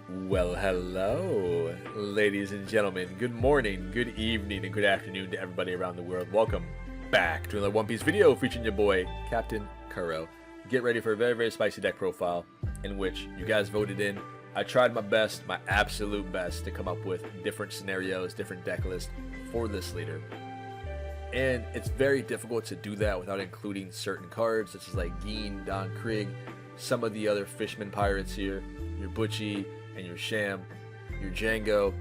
Well, hello, ladies and gentlemen. Good morning, good evening, and good afternoon to everybody around the world. Welcome back to another One Piece video featuring your boy, Captain Kuro. Get ready for a very, very spicy deck profile in which you guys voted in. I tried my best, my absolute best, to come up with different scenarios, different deck lists for this leader. And it's very difficult to do that without including certain cards, such as like Gin Don Krieg, some of the other Fishman Pirates here, your Butchie, and your Sham, your Django.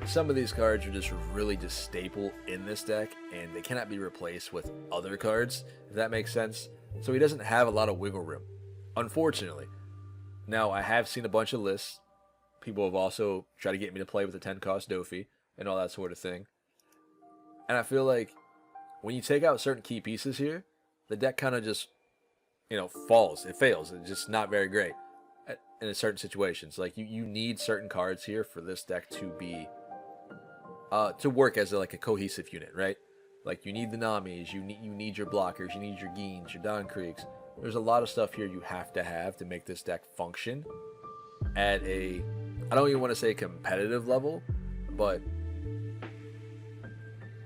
Some of these cards are just really just staple in this deck, and they cannot be replaced with other cards, if that makes sense. So he doesn't have a lot of wiggle room, unfortunately. Now, I have seen a bunch of lists. People have also tried to get me to play with a 10-cost Dofi and all that sort of thing. And I feel like when you take out certain key pieces here, the deck kind of just, falls. It fails. It's just not very great in certain situations. Like you need certain cards here for this deck to be to work as a cohesive unit, right? Like you need the Namis, you need your blockers, you need your Gins, your Don Kriegs. There's a lot of stuff here you have to make this deck function at a, I don't even want to say competitive level, but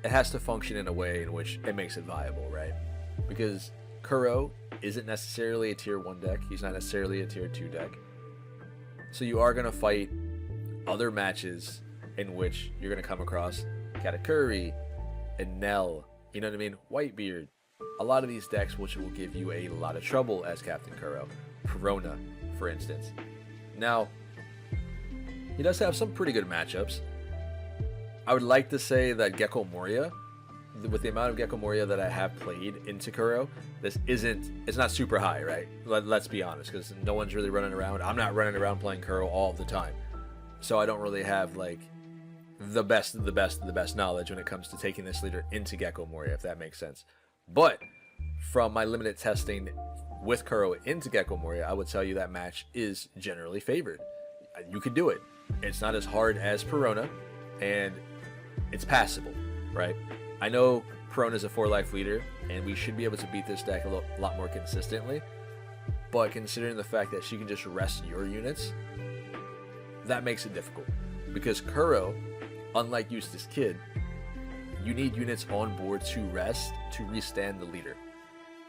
it has to function in a way in which it makes it viable, right? Because Kuro isn't necessarily a tier 1 deck. He's not necessarily a tier 2 deck. So you are going to fight other matches in which you're going to come across Katakuri and Nell, you know what I mean? Whitebeard. A lot of these decks which will give you a lot of trouble as Captain Kuro. Perona, for instance. Now, he does have some pretty good matchups. I would like to say that Gecko Moria, with the amount of Gecko Moria that I have played into Kuro, it's not super high, right? Let's be honest, because no one's really running around. I'm not running around playing Kuro all the time. So I don't really have, the best of the best of the best knowledge when it comes to taking this leader into Gecko Moria, if that makes sense. But from my limited testing with Kuro into Gecko Moria, I would tell you that match is generally favored. You could do it. It's not as hard as Perona, and it's passable, right? I know Perona's a 4-life leader, and we should be able to beat this deck a lot more consistently, but considering the fact that she can just rest your units, that makes it difficult. Because Kuro, unlike Eustace Kid, you need units on board to rest to restand the leader.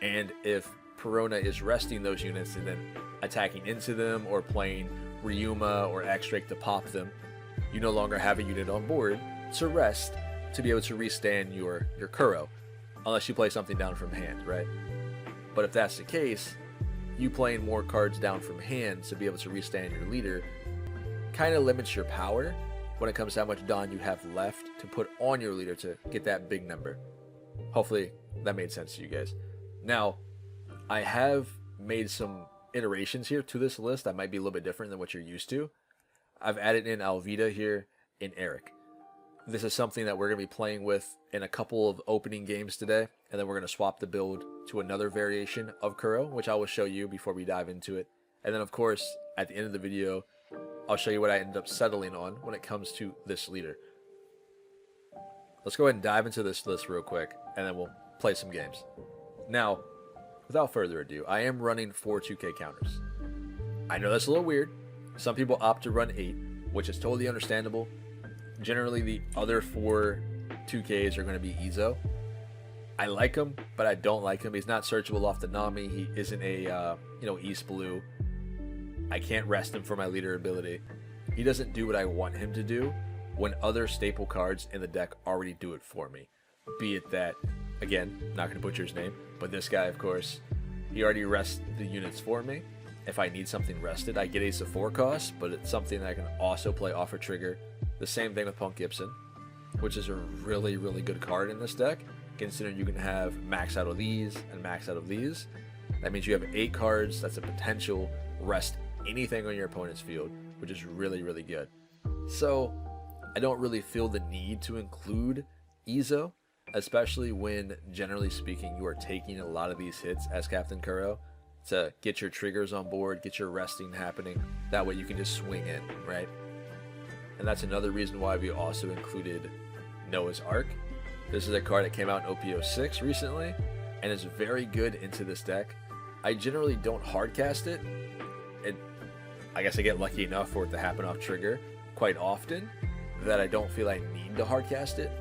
And if Perona is resting those units and then attacking into them or playing Ryuma or X-Drake to pop them, you no longer have a unit on board to rest to be able to restand your Kuro, unless you play something down from hand, right? But if that's the case, you playing more cards down from hand to be able to restand your leader kind of limits your power when it comes to how much Don you have left to put on your leader to get that big number. Hopefully that made sense to you guys. Now, I have made some iterations here to this list that might be a little bit different than what you're used to. I've added in Alvida here and Eric. This is something that we're going to be playing with in a couple of opening games today, and then we're going to swap the build to another variation of Kuro, which I will show you before we dive into it. And then, of course, at the end of the video, I'll show you what I ended up settling on when it comes to this leader. Let's go ahead and dive into this list real quick, and then we'll play some games. Now, without further ado, I am running 4 2K counters. I know that's a little weird. Some people opt to run 8, which is totally understandable. Generally, the other 4 2Ks are going to be Izo. I like him, but I don't like him. He's not searchable off the Nami. He isn't a, East Blue. I can't rest him for my leader ability. He doesn't do what I want him to do when other staple cards in the deck already do it for me. Be it that, again, not going to butcher his name, but this guy, of course, he already rests the units for me. If I need something rested, I get Ace of 4 cost, but it's something that I can also play off a trigger. The same thing with Punk Gibson, which is a really, really good card in this deck, considering you can have max out of these and max out of these. That means you have 8 cards. That's a potential rest anything on your opponent's field, which is really, really good. So I don't really feel the need to include Izo, especially when, generally speaking, you are taking a lot of these hits as Captain Kuro to get your triggers on board, get your resting happening. That way you can just swing in, right? And that's another reason why we also included Noah's Ark. This is a card that came out in OPO6 recently, and is very good into this deck. I generally don't hardcast it. I guess I get lucky enough for it to happen off trigger quite often that I don't feel I need to hardcast it.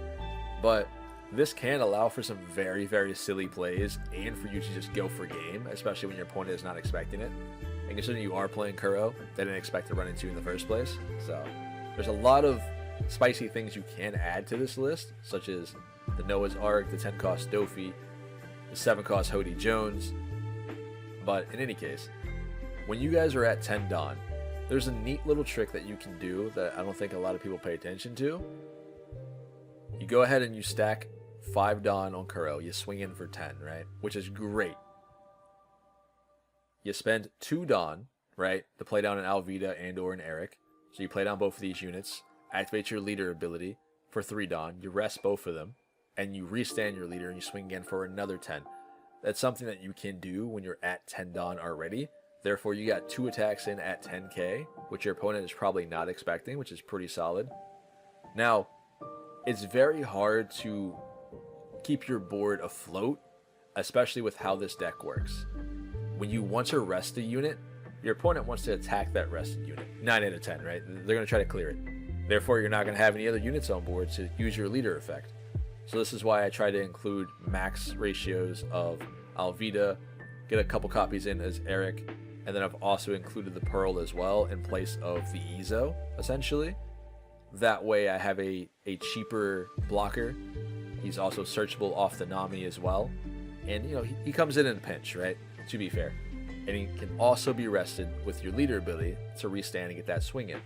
But this can allow for some very, very silly plays and for you to just go for game, especially when your opponent is not expecting it. And considering you are playing Kuro, they didn't expect to run into you in the first place. So there's a lot of spicy things you can add to this list, such as the Noah's Ark, the 10 cost Dofi, the 7 cost Hody Jones. But in any case, when you guys are at 10 Don, there's a neat little trick that you can do that I don't think a lot of people pay attention to. You go ahead and you stack 5 Don on Kuro. You swing in for 10, right? Which is great. You spend 2 Don, right, to play down an Alvida and or an Eric. So you play down both of these units, activate your leader ability for 3 Don, you rest both of them, and you restand your leader and you swing again for another 10. That's something that you can do when you're at 10 Don already. Therefore, you got 2 attacks in at 10k, which your opponent is probably not expecting, which is pretty solid. Now, it's very hard to keep your board afloat, especially with how this deck works. When you want to rest a unit, your opponent wants to attack that rested unit. 9 out of 10, right? They're going to try to clear it. Therefore, you're not going to have any other units on board to use your leader effect. So this is why I try to include max ratios of Alvida, get a couple copies in as Eric, and then I've also included the Pearl as well in place of the Ezo, essentially. That way I have a cheaper blocker. He's also searchable off the Nami as well. And, you know, he comes in a pinch, right? To be fair. And he can also be rested with your leader ability to restand and get that swing in.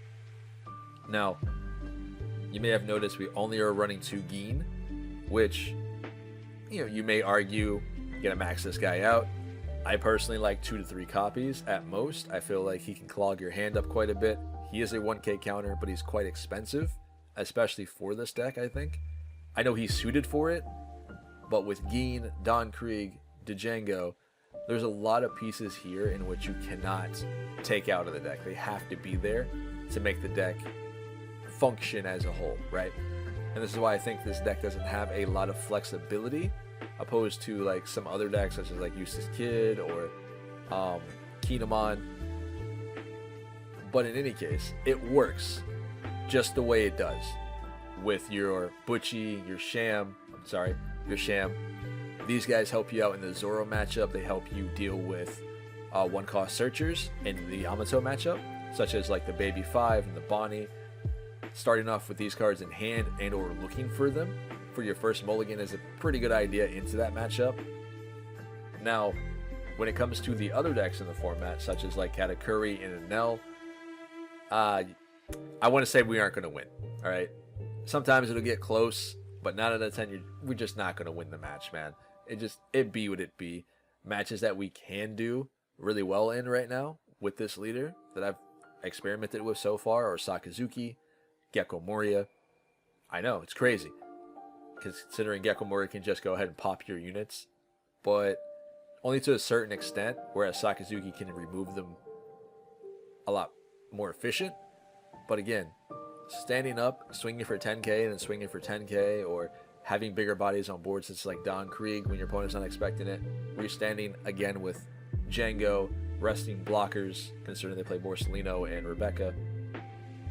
Now, you may have noticed we only are running 2 Gin, which, you know, you may argue, you're gonna max this guy out. I personally like 2 to 3 copies at most. I feel like he can clog your hand up quite a bit. He is a 1k counter, but he's quite expensive, especially for this deck, I think. I know he's suited for it, but with Gin, Don Krieg, Django, there's a lot of pieces here in which you cannot take out of the deck. They have to be there to make the deck function as a whole, right? And this is why I think this deck doesn't have a lot of flexibility opposed to like some other decks such as like Eustace Kid or Kinemon. But in any case, it works just the way it does with your Butchie, your Sham. These guys help you out in the Zoro matchup. They help you deal with 1-cost searchers in the Yamato matchup, such as like the Baby 5 and the Bonnie. Starting off with these cards in hand and or looking for them for your first mulligan is a pretty good idea into that matchup. Now, when it comes to the other decks in the format, such as like Katakuri and Enel, I want to say we aren't going to win. All right, sometimes it'll get close, but 9 out of 10, we're just not going to win the match, man. It be what it be. Matches that we can do really well in right now with this leader that I've experimented with so far are Sakazuki, Gecko Moria. I know, it's crazy, considering Gecko Moria can just go ahead and pop your units, but only to a certain extent, whereas Sakazuki can remove them a lot more efficient. But again, standing up, swinging for 10k and then swinging for 10k, or having bigger bodies on board such as like Don Krieg when your opponent's not expecting it, where you're standing again with Django, resting blockers, considering they play Borsalino and Rebecca,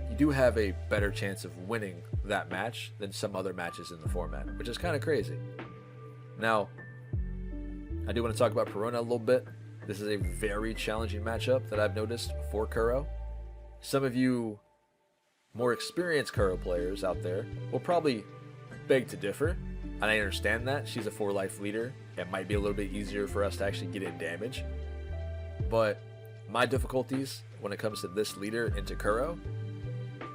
you do have a better chance of winning that match than some other matches in the format, which is kind of crazy. Now, I do want to talk about Perona a little bit. This is a very challenging matchup that I've noticed for Kuro. Some of you more experienced Kuro players out there will probably beg to differ, and I understand that. She's a 4-life leader. It might be a little bit easier for us to actually get in damage. But my difficulties when it comes to this leader into Kuro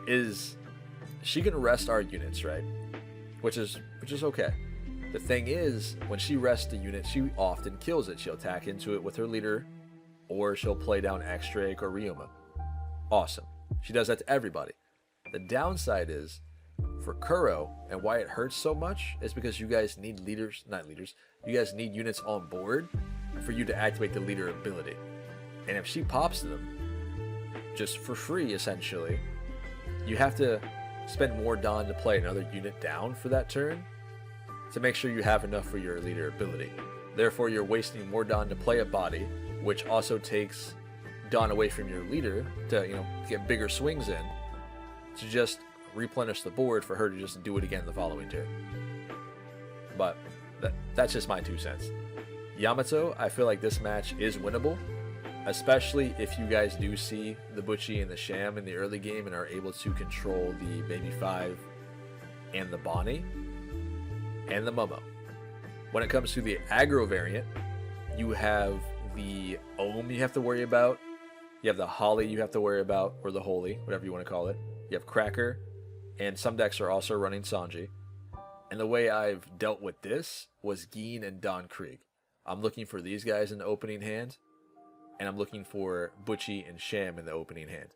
is she can rest our units, right? Which is okay. The thing is, when she rests a unit, she often kills it. She'll attack into it with her leader, or she'll play down X-Drake or Ryoma. Awesome. She does that to everybody. The downside is, for Kuro, and why it hurts so much, is because you guys need you guys need units on board for you to activate the leader ability. And if she pops them, just for free, essentially, you have to spend more Don to play another unit down for that turn to make sure you have enough for your leader ability. Therefore, you're wasting more Don to play a body, which also takes Don away from your leader to, you know, get bigger swings in, to just replenish the board for her to just do it again the following turn. But that's just my 2 cents. Yamato, I feel like this match is winnable, especially if you guys do see the Butchie and the Sham in the early game and are able to control the Baby 5 and the Bonnie and the Momo. When it comes to the aggro variant, you have the Ohm you have to worry about, you have the Holly you have to worry about, or the Holy, whatever you want to call it. You have Cracker, and some decks are also running Sanji. And the way I've dealt with this was Gin and Don Krieg. I'm looking for these guys in the opening hand, and I'm looking for Butchie and Sham in the opening hand.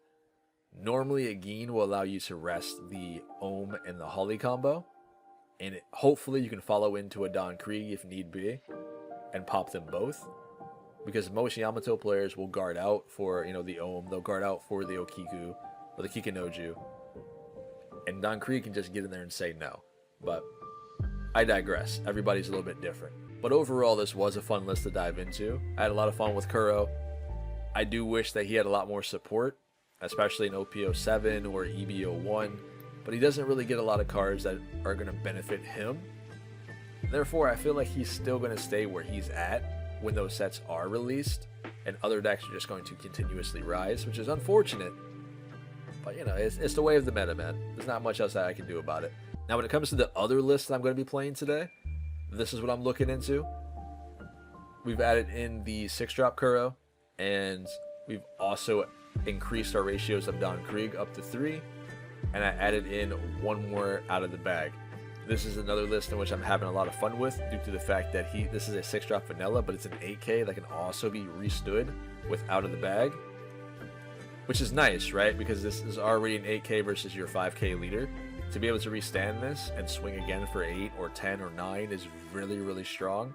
Normally a Gin will allow you to rest the Ohm and the Holly combo, and hopefully you can follow into a Don Krieg if need be, and pop them both. Because most Yamato players will guard out for, you know, the Ohm, they'll guard out for the Okiku, or the Kikinoju, and Don Krieg can just get in there and say no. But I digress. Everybody's a little bit different. But overall, this was a fun list to dive into. I had a lot of fun with Kuro. I do wish that he had a lot more support, especially in OPO7 or EBO1, but he doesn't really get a lot of cards that are going to benefit him. Therefore, I feel like he's still going to stay where he's at when those sets are released, and other decks are just going to continuously rise, which is unfortunate. But, you know, it's the way of the meta, man. There's not much else that I can do about it. Now, when it comes to the other list that I'm going to be playing today, this is what I'm looking into. We've added in the 6-drop Kuro, and we've also increased our ratios of Don Krieg up to 3, and I added in 1 more out of the bag. This is another list in which I'm having a lot of fun with due to the fact that this is a 6-drop vanilla, but it's an 8K that can also be restood with out of the bag, which is nice, right? Because this is already an 8K versus your 5K leader. To be able to restand this and swing again for 8 or 10 or 9 is really, really strong.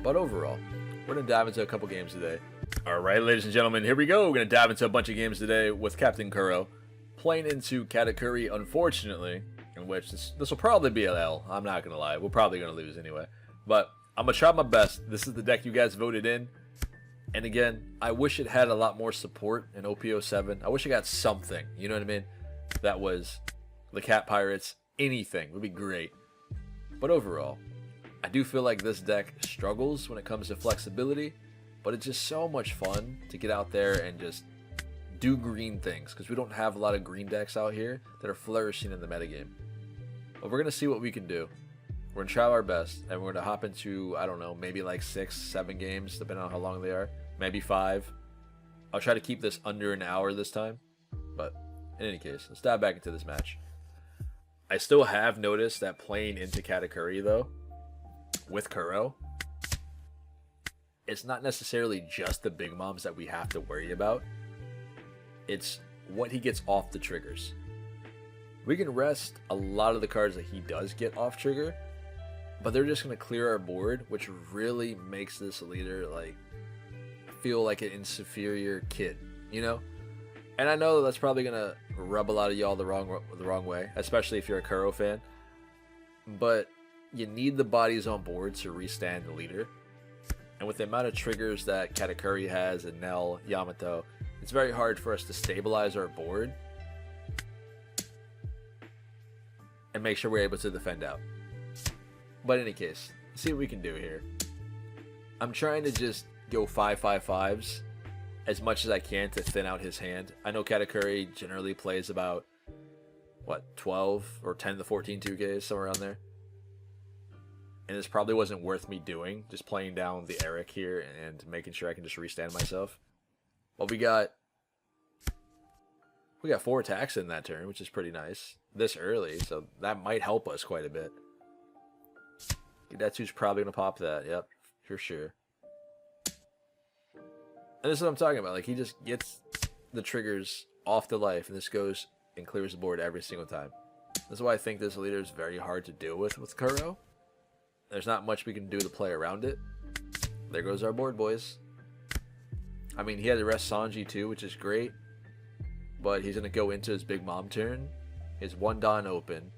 But overall, we're going to dive into a couple games today. Alright, ladies and gentlemen, here we go. We're going to dive into a bunch of games today with Captain Kuro. Playing into Katakuri, unfortunately, in which this will probably be an L. I'm not going to lie. We're probably going to lose anyway. But I'm going to try my best. This is the deck you guys voted in. And again, I wish it had a lot more support in OPO7. I wish it got something, you know what I mean? That was the Cat Pirates, anything would be great. But overall, I do feel like this deck struggles when it comes to flexibility, but it's just so much fun to get out there and just do green things, because we don't have a lot of green decks out here that are flourishing in the metagame. But we're going to see what we can do. We're going to try our best, and we're going to hop into, I don't know, maybe like 6, 7 games, depending on how long they are. Maybe 5. I'll try to keep this under an hour this time. But in any case, let's dive back into this match. I still have noticed that playing into Katakuri, though, with Kuro, it's not necessarily just the big moms that we have to worry about. It's what he gets off the triggers. We can rest a lot of the cards that he does get off trigger, but they're just going to clear our board, which really makes this leader like feel like an inferior kid, you know? And I know that's probably going to rub a lot of y'all the wrong way, especially if you're a Kuro fan. But you need the bodies on board to restand the leader. And with the amount of triggers that Katakuri has and Nell, Yamato, it's very hard for us to stabilize our board and make sure we're able to defend out. But in any case, let's see what we can do here. I'm trying to just go 5/5/5s as much as I can to thin out his hand. I know Katakuri generally plays about, what, 12 or 10 to 14 2Ks, somewhere around there. And this probably wasn't worth me doing, just playing down the Eric here and making sure I can just restand myself. But we got 4 attacks in that turn, which is pretty nice. This early, so that might help us quite a bit. Gidetsu's probably going to pop that, yep, for sure. And this is what I'm talking about. Like, he just gets the triggers off the life, and this goes and clears the board every single time. This is why I think this leader is very hard to deal with Kuro. There's not much we can do to play around it. There goes our board, boys. I mean, he had to rest Sanji too, which is great. But he's going to go into his big mom turn. His 1 Don open,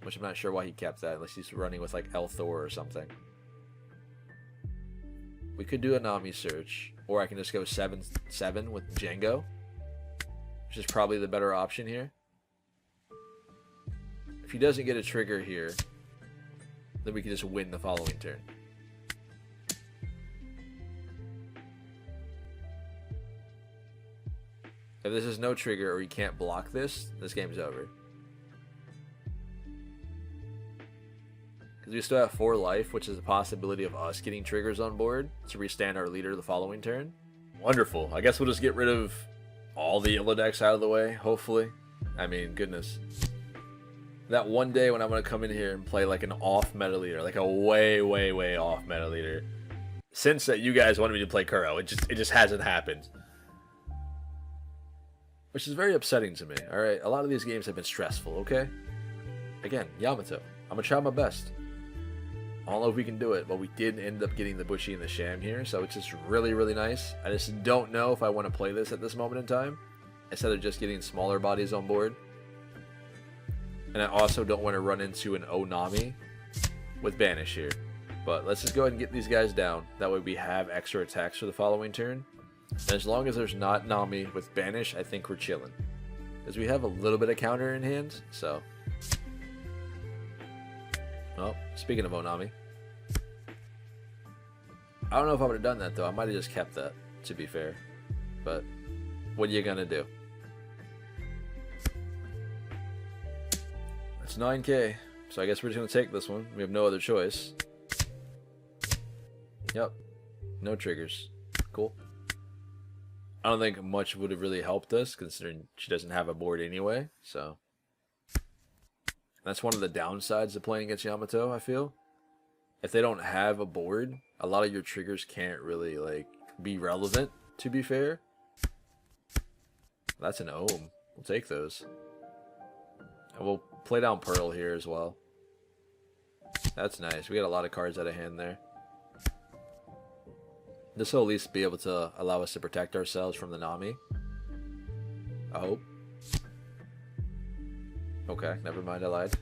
which I'm not sure why he kept that, unless he's running with like El Thor or something. We could do a Nami search, or I can just go 7-7 with Django, which is probably the better option here. If he doesn't get a trigger here, then we can just win the following turn. If this is no trigger or he can't block this game's over. Because we still have 4 life, which is a possibility of us getting triggers on board to restand our leader the following turn. Wonderful. I guess we'll just get rid of all the Illa decks out of the way, hopefully. I mean, goodness. That one day when I'm going to come in here and play like an off meta leader, like a way, way, way off meta leader. Since that you guys wanted me to play Kuro, it just hasn't happened. Which is very upsetting to me, alright? A lot of these games have been stressful, okay? Again, Yamato. I'm going to try my best. I don't know if we can do it, but we did end up getting the Bushy and the Sham here, so it's just really, really nice. I just don't know if I want to play this at this moment in time, instead of just getting smaller bodies on board. And I also don't want to run into an Onami with Banish here. But let's just go ahead and get these guys down. That way we have extra attacks for the following turn. And as long as there's not Nami with Banish, I think we're chilling. Because we have a little bit of counter in hand, so... Oh, speaking of Onami. I don't know if I would have done that, though. I might have just kept that, to be fair. But, what are you gonna do? It's 9k, so I guess we're just gonna take this one. We have no other choice. Yep. No triggers. Cool. I don't think much would have really helped us, considering she doesn't have a board anyway, so... That's one of the downsides of playing against Yamato, I feel. If they don't have a board, a lot of your triggers can't really, like, be relevant, to be fair. That's an Ohm. We'll take those. And we'll play down Pearl here as well. That's nice. We got a lot of cards out of hand there. This will at least be able to allow us to protect ourselves from the Nami. I hope. Okay, never mind, I lied.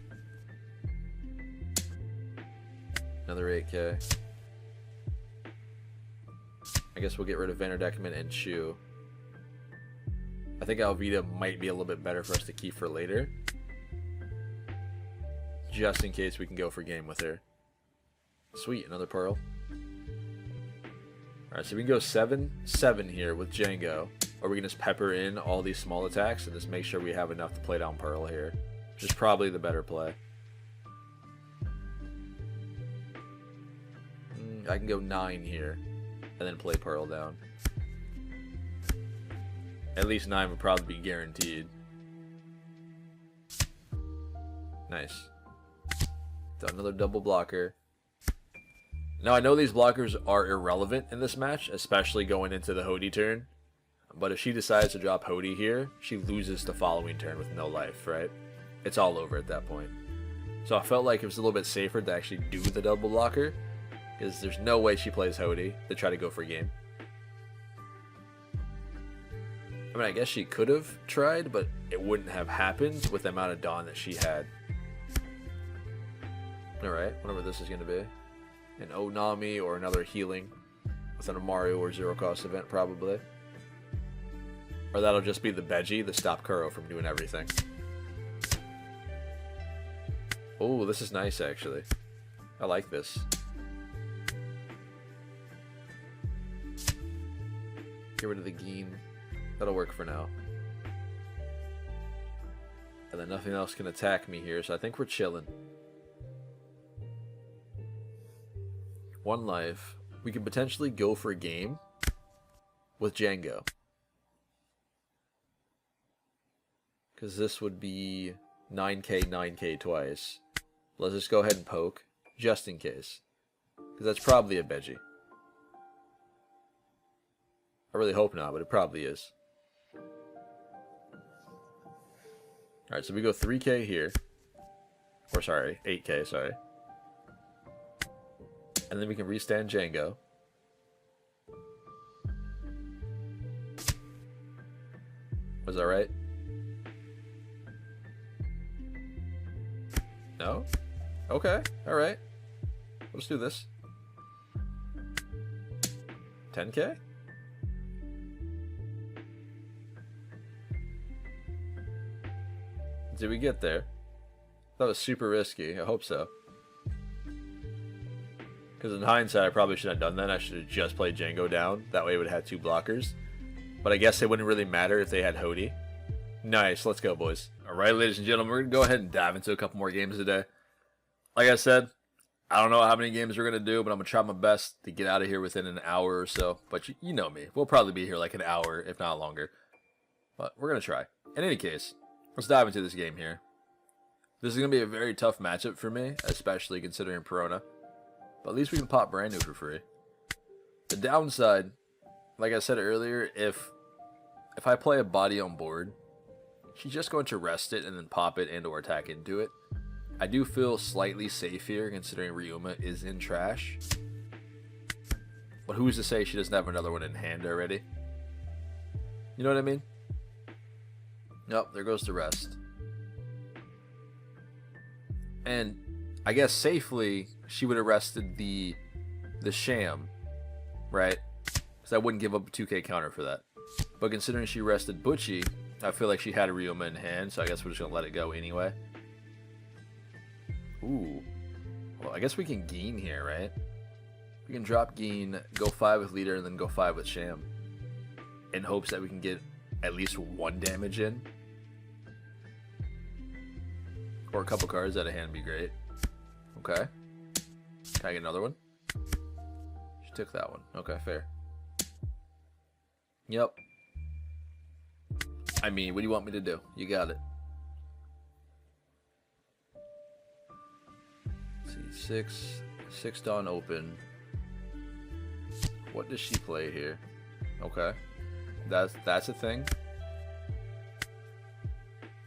Another 8k. I guess we'll get rid of Vanderdeckman and Chu. I think Alvita might be a little bit better for us to keep for later. Just in case we can go for game with her. Sweet, another Pearl. Alright, so we can go 7-7 here with Django. Or we can just pepper in all these small attacks and just make sure we have enough to play down Pearl here. Which is probably the better play. I can go 9 here. And then play Pearl down. At least 9 would probably be guaranteed. Nice. Done another double blocker. Now I know these blockers are irrelevant in this match, especially going into the Hody turn. But if she decides to drop Hody here, she loses the following turn with no life, right? It's all over at that point. So I felt like it was a little bit safer to actually do the double blocker, because there's no way she plays Hody to try to go for game. I mean, I guess she could have tried, but it wouldn't have happened with the amount of Dawn that she had. Alright, whatever this is going to be. An Onami or another healing with an Amaru or zero cost event, probably. Or that'll just be the Beji to stop Kuro from doing everything. Oh, this is nice, actually. I like this. Get rid of the Gin. That'll work for now. And then nothing else can attack me here, so I think we're chilling. 1 life. We could potentially go for a game with Django. Because this would be 9k, 9k twice. Let's just go ahead and poke, just in case. Because that's probably a Beji. I really hope not, but it probably is. Alright, so we go 3k here. Or sorry, 8k, sorry. And then we can restand Django. Was that right? No? Okay, alright. Let's do this. 10k? Did we get there? That was super risky. I hope so. Because in hindsight, I probably shouldn't have done that. I should have just played Django down. That way it would have had 2 blockers. But I guess it wouldn't really matter if they had Hody. Nice. Let's go, boys. Alright, ladies and gentlemen. We're going to go ahead and dive into a couple more games today. Like I said, I don't know how many games we're going to do, but I'm going to try my best to get out of here within an hour or so. But you know me. We'll probably be here like an hour, if not longer. But we're going to try. In any case, let's dive into this game here. This is going to be a very tough matchup for me, especially considering Perona. But at least we can pop brand new for free. The downside, like I said earlier, if I play a body on board, she's just going to rest it and then pop it and or attack into it. I do feel slightly safe here considering Ryuma is in trash. But who's to say she doesn't have another one in hand already? You know what I mean? Nope, there goes the rest. And I guess safely she would have rested the Sham, right? Because I wouldn't give up a 2k counter for that. But considering she rested Butchie, I feel like she had a Ryuma in hand, so I guess we're just going to let it go anyway. Ooh. Well, I guess we can Gin here, right? We can drop Gin, go 5 with leader, and then go 5 with Sham. In hopes that we can get at least 1 damage in. Or a couple cards out of hand would be great. Okay. Can I get another one? She took that one. Okay, fair. Yep. I mean, what do you want me to do? You got it. Let's see, 6 Dawn open. What does she play here? Okay. That's a thing.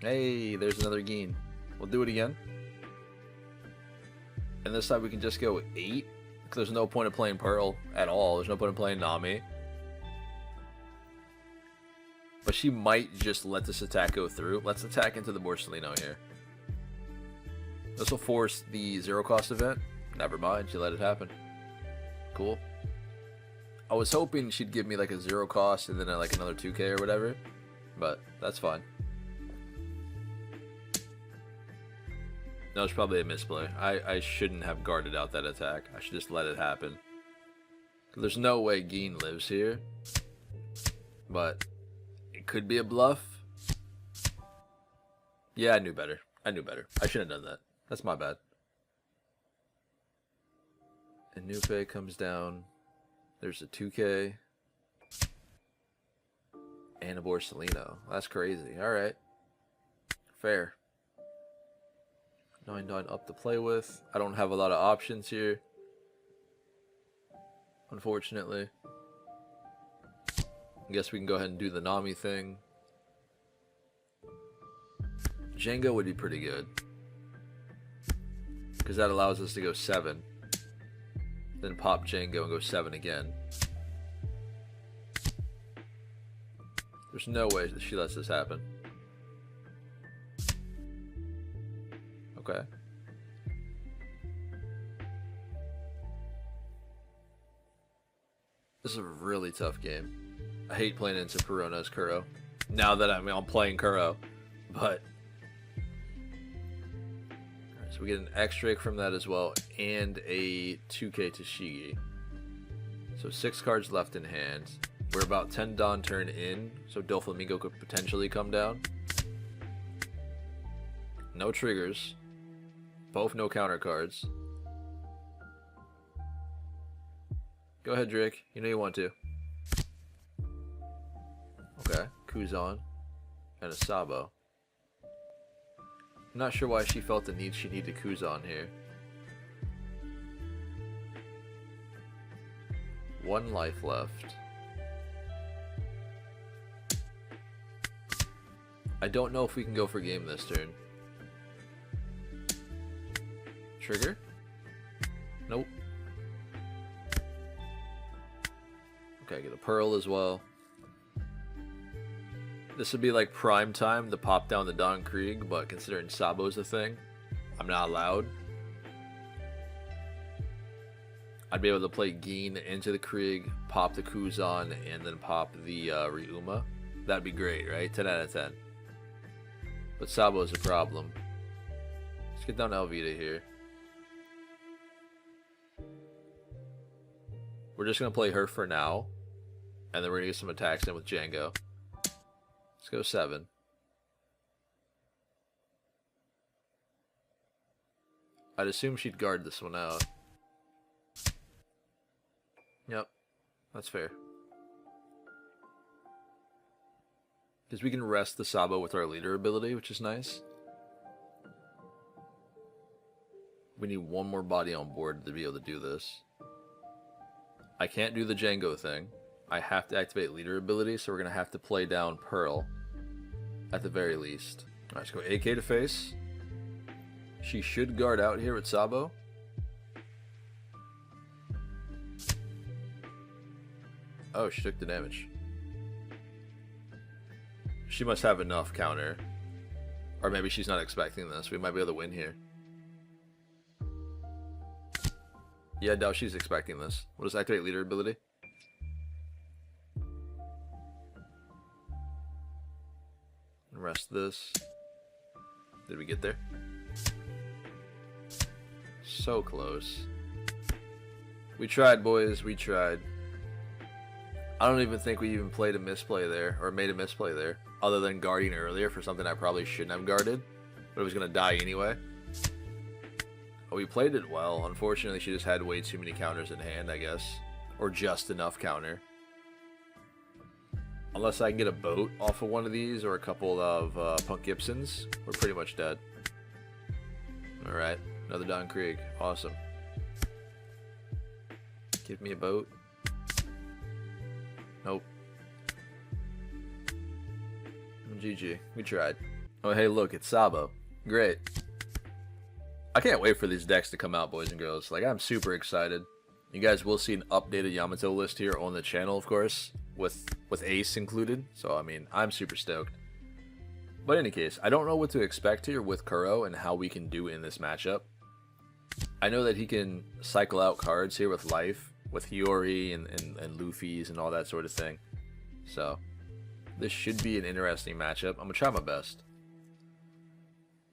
Hey, there's another Gin. We'll do it again. And this time we can just go 8. There's no point of playing Pearl at all. There's no point in playing Nami. But she might just let this attack go through. Let's attack into the Borsalino here. This will force the 0 cost event. Never mind, she let it happen. Cool. I was hoping she'd give me like a 0 cost and then like another 2k or whatever. But that's fine. No, it's probably a misplay. I shouldn't have guarded out that attack. I should just let it happen. There's no way Gin lives here. But it could be a bluff. Yeah, I knew better. I shouldn't have done that. That's my bad. And Nupe comes down. There's a 2k. And a Borsalino. That's crazy. Alright. Fair. 9 Dawn up to play with. I don't have a lot of options here. Unfortunately. I guess we can go ahead and do the Nami thing. Django would be pretty good. Because that allows us to go 7. Then pop Django and go 7 again. There's no way that she lets this happen. Okay. This is a really tough game. I hate playing into Perona's Kuro. Now that I'm playing Kuro. But alright, so we get an X-Drake from that as well. And a 2k Tashigi. So 6 cards left in hand. We're about 10 Dawn turn in. So Doflamingo could potentially come down. No triggers. Both no counter cards. Go ahead, Drake. You know you want to. Okay, Kuzan. And a Sabo. I'm not sure why she felt the need she needed Kuzan here. 1 life left. I don't know if we can go for game this turn. Trigger? Nope. Okay, get a Pearl as well. This would be like prime time to pop down the Don Krieg, but considering Sabo's a thing, I'm not allowed. I'd be able to play Gin into the Krieg, pop the Kuzan, and then pop the Ryuma. That'd be great, right? 10 out of 10. But Sabo is a problem. Let's get down Alvita here. We're just going to play her for now. And then we're going to get some attacks in with Django. Let's go 7. I'd assume she'd guard this one out. Yep, that's fair. Because we can rest the Sabo with our leader ability, which is nice. We need one more body on board to be able to do this. I can't do the Django thing. I have to activate leader ability, so we're going to have to play down Pearl. At the very least. Alright, let's go AK to face. She should guard out here with Sabo. Oh, she took the damage. She must have enough counter. Or maybe she's not expecting this. We might be able to win here. Yeah, I doubt she's expecting this. We'll just activate leader ability. And rest this. Did we get there? So close. We tried, boys. We tried. I don't even think we even played a misplay there, or made a misplay there, other than guarding earlier for something I probably shouldn't have guarded, but it was going to die anyway. But we played it well. Unfortunately, she just had way too many counters in hand, I guess. Or just enough counter. Unless I can get a boat off of one of these, or a couple of Punk Gibsons, we're pretty much dead. Alright, another Don Krieg. Awesome. Give me a boat. Nope. GG. We tried. Oh, hey, look, it's Sabo. Great. I can't wait for these decks to come out, boys and girls. Like, I'm super excited. You guys will see an updated Yamato list here on the channel, of course, with Ace included. So, I mean, I'm super stoked. But in any case, I don't know what to expect here with Kuro and how we can do in this matchup. I know that he can cycle out cards here with life, with Hiyori and Luffy's and all that sort of thing. So, this should be an interesting matchup. I'm going to try my best.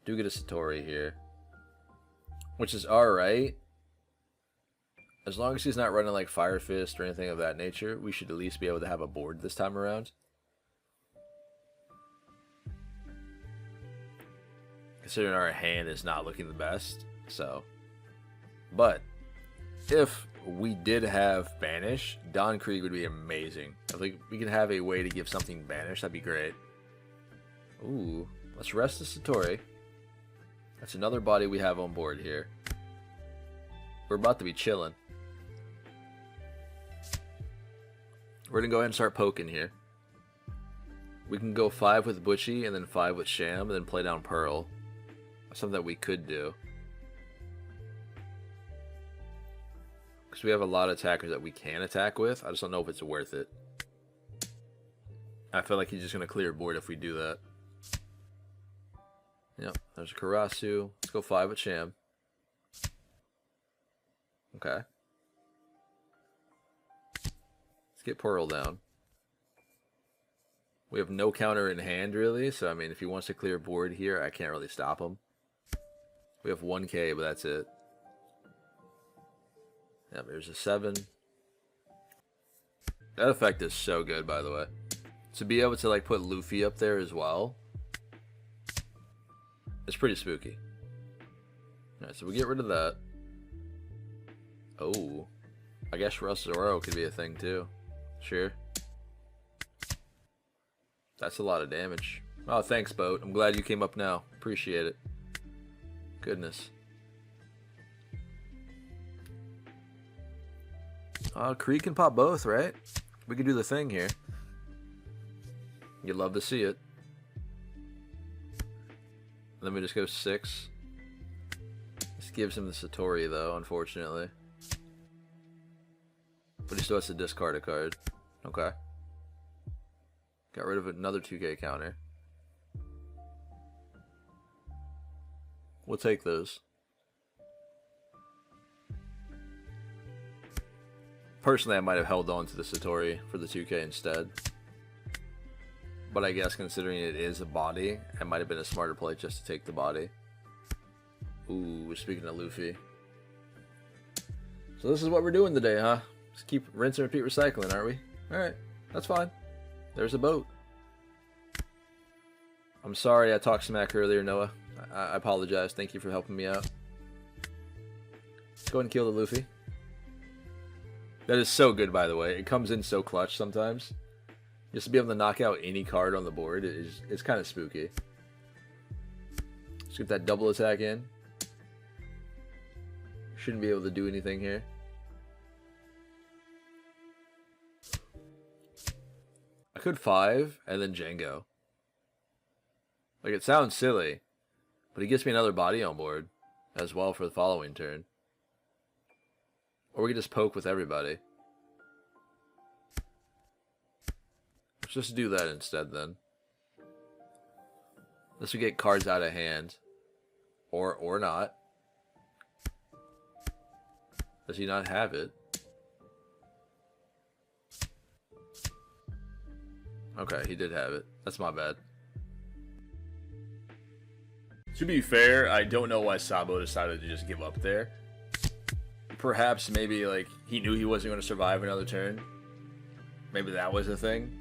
Do get a Satori here, which is alright. As long as he's not running like Fire Fist or anything of that nature, we should at least be able to have a board this time around. Considering our hand is not looking the best, so. But if we did have Banish, Don Krieg would be amazing. If we could have a way to give something Banish, that'd be great. Ooh, let's rest the Satori. That's another body we have on board here. We're about to be chilling. We're gonna go ahead and start poking here. We can go 5 with Butchie and then 5 with Sham and then play down Pearl. That's something that we could do. Because we have a lot of attackers that we can attack with. I just don't know if it's worth it. I feel like he's just going to clear board if we do that. Yep, there's a Karasu. Let's go 5 with Sham. Okay. Let's get Pearl down. We have no counter in hand, really. So, I mean, if he wants to clear board here, I can't really stop him. We have 1k, but that's it. Yeah, there's a 7. That effect is so good, by the way. To be able to, like, put Luffy up there as well, it's pretty spooky. Alright, so we get rid of that. Oh. I guess Russ Zoro could be a thing, too. Sure. That's a lot of damage. Oh, thanks, Boat. I'm glad you came up now. Appreciate it. Goodness. Krieg can pop both, right? We could do the thing here. You'd love to see it. Let me just go 6. This gives him the Satori, though, unfortunately. But he still has to discard a card. Okay. Got rid of another 2k counter. We'll take those. Personally, I might have held on to the Satori for the 2k instead. But I guess considering it is a body, it might have been a smarter play just to take the body. Ooh, speaking of Luffy. So this is what we're doing today, huh? Just keep rinse and repeat recycling, aren't we? Alright, that's fine. There's a boat. I'm sorry I talked smack earlier, Noah. I apologize. Thank you for helping me out. Let's go ahead and kill the Luffy. That is so good, by the way. It comes in so clutch sometimes. Just to be able to knock out any card on the board is kind of spooky. Let's get that double attack in. Shouldn't be able to do anything here. I could 5 and then Django. Like, it sounds silly, but he gets me another body on board as well for the following turn. Or we could just poke with everybody. Let's just do that instead then. Unless we get cards out of hand. Or not. Does he not have it? Okay, he did have it. That's my bad. To be fair, I don't know why Sabo decided to just give up there. Perhaps maybe like he knew he wasn't going to survive another turn. Maybe that was a thing.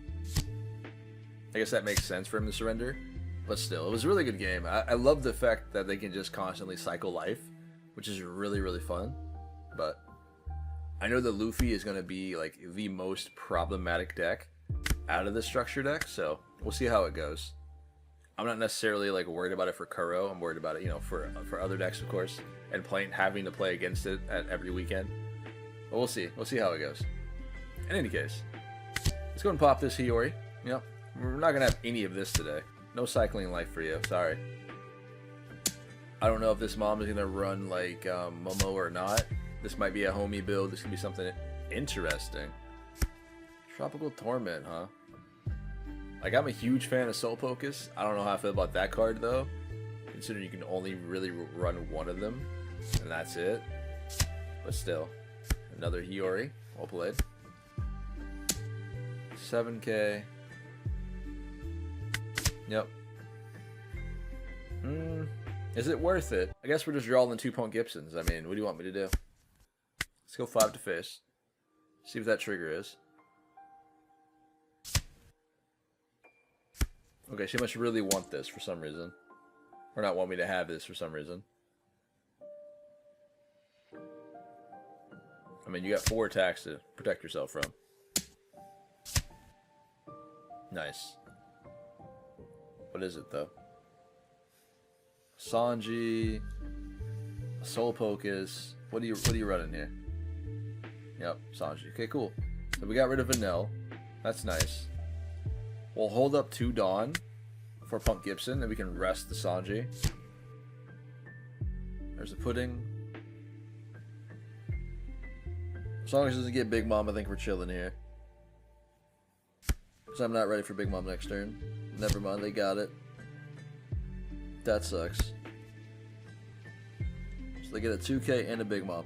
I guess that makes sense for him to surrender. But still, it was a really good game. I love the fact that they can just constantly cycle life, which is really, really fun. But I know that Luffy is going to be like the most problematic deck out of the structure deck, so we'll see how it goes. I'm not necessarily like worried about it for Kuro. I'm worried about it, you know, for other decks, of course, and having to play against it at every weekend. But we'll see. We'll see how it goes. In any case, let's go and pop this Hiyori. You know, we're not gonna have any of this today. No cycling life for you. Sorry. I don't know if this mom is gonna run like Momo or not. This might be a homie build. This could be something interesting. Tropical Torment, huh? Like, I'm a huge fan of Soul Focus. I don't know how I feel about that card, though. Considering you can only really run one of them. And that's it. But still. Another Hiyori. Well played. 7k. Yep. Is it worth it? I guess we're just drawing 2 Punk Gibsons. I mean, what do you want me to do? Let's go 5 to face. See what that trigger is. Okay, she must really want this for some reason. Or not want me to have this for some reason. I mean, you got 4 attacks to protect yourself from. Nice. What is it, though? Sanji. Soul Pocus. What are you running here? Yep, Sanji. Okay, cool. So we got rid of Vanille. That's nice. We'll hold up 2 Dawn for Punk Gibson, and we can rest the Sanji. There's the Pudding. As long as it doesn't get Big Mom, I think we're chilling here. Because I'm not ready for Big Mom next turn. Never mind, they got it. That sucks. So they get a 2k and a Big Mom.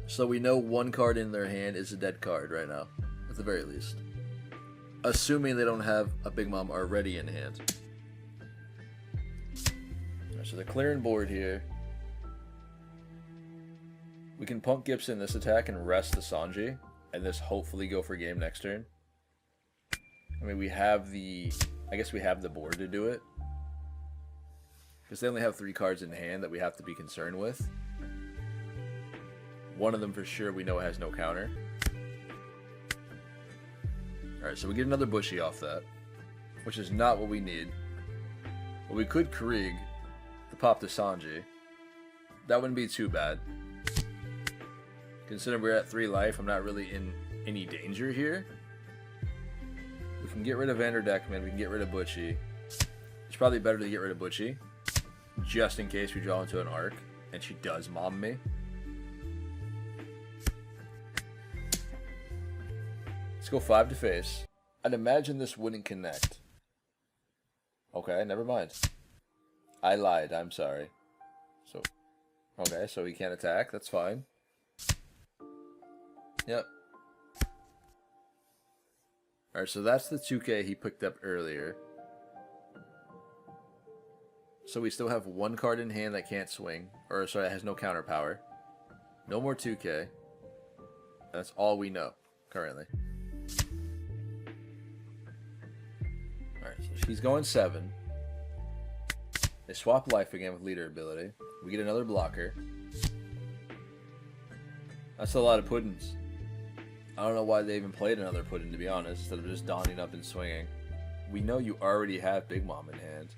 So we know 1 card in their hand is a dead card right now, at the very least. Assuming they don't have a Big Mom already in hand. Alright, so they're clearing board here. We can Punk Gibson this attack and rest the Sanji, and this hopefully go for game next turn. I mean, we have the... I guess we have the board to do it. Because they only have 3 cards in hand that we have to be concerned with. One of them for sure we know has no counter. Alright, so we get another Bushy off that, which is not what we need. But we could Krieg to pop the Sanji. That wouldn't be too bad. Considering we're at 3 life, I'm not really in any danger here. We can get rid of Vanderdeckman, we can get rid of Butchie. It's probably better to get rid of Butchie, just in case we draw into an arc, and she does mom me. Let's go 5 to face. I'd imagine this wouldn't connect. Okay, never mind. I lied, I'm sorry. So, okay, so he can't attack, that's fine. Yep. Alright, so that's the 2K he picked up earlier. So we still have one card in hand that can't swing. Or, sorry, that has no counter power. No more 2K. That's all we know, currently. Alright, so she's going 7. They swap life again with leader ability. We get another blocker. That's a lot of puddings. I don't know why they even played another pudding, to be honest, instead of just donning up and swinging. We know you already have Big Mom in hand.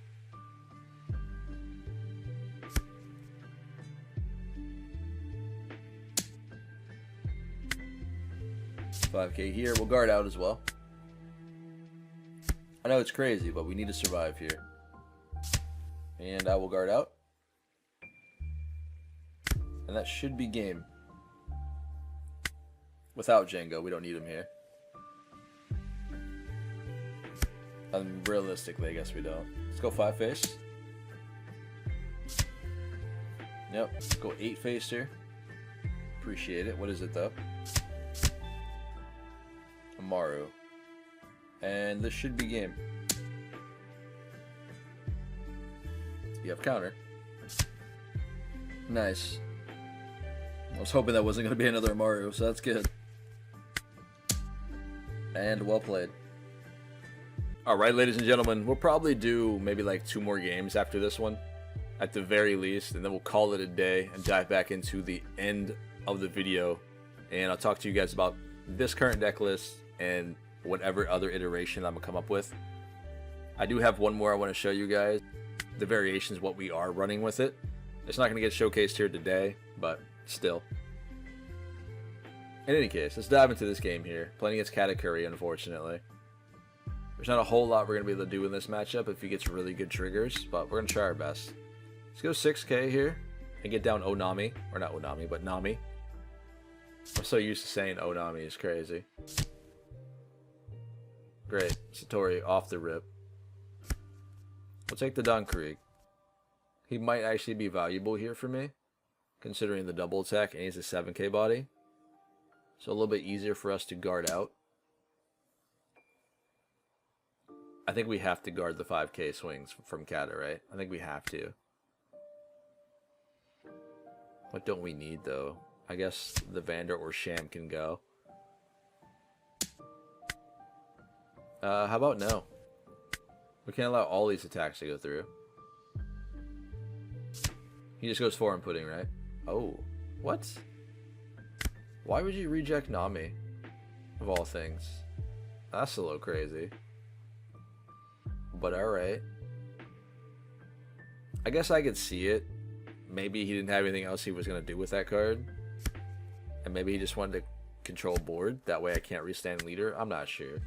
5K here. We'll guard out as well. I know it's crazy, but we need to survive here. And I will guard out. And that should be game. Without Django, we don't need him here. Realistically, I guess we don't. Let's go 5 face. Yep, let's go 8 face here. Appreciate it. What is it though? Amaru. And this should be game. You have counter. Nice. I was hoping that wasn't going to be another Amaru, so that's good. And well played. Alright, ladies and gentlemen, we'll probably do maybe like 2 more games after this one, at the very least, and then we'll call it a day and dive back into the end of the video, and I'll talk to you guys about this current deck list and whatever other iteration I'm going to come up with. I do have one more I want to show you guys, the variations, what we are running with it. It's not going to get showcased here today, but still. In any case, let's dive into this game here. Playing against Katakuri, unfortunately. There's not a whole lot we're going to be able to do in this matchup if he gets really good triggers, but we're going to try our best. Let's go 6K here and get down Onami. Or not Onami, but Nami. I'm so used to saying Onami, it's crazy. Great. Satori off the rip. We'll take the Don Krieg. He might actually be valuable here for me, considering the double attack, and he's a 7K body. So a little bit easier for us to guard out. I think we have to guard the 5K swings from Kata, right? I think we have to. What don't we need, though? I guess the Vander or Sham can go. How about no? We can't allow all these attacks to go through. He just goes 4 in pudding, right? Oh, what? Why would you reject Nami? Of all things. That's a little crazy. But alright. I guess I could see it. Maybe he didn't have anything else he was going to do with that card. And maybe he just wanted to control board. That way I can't restand leader. I'm not sure.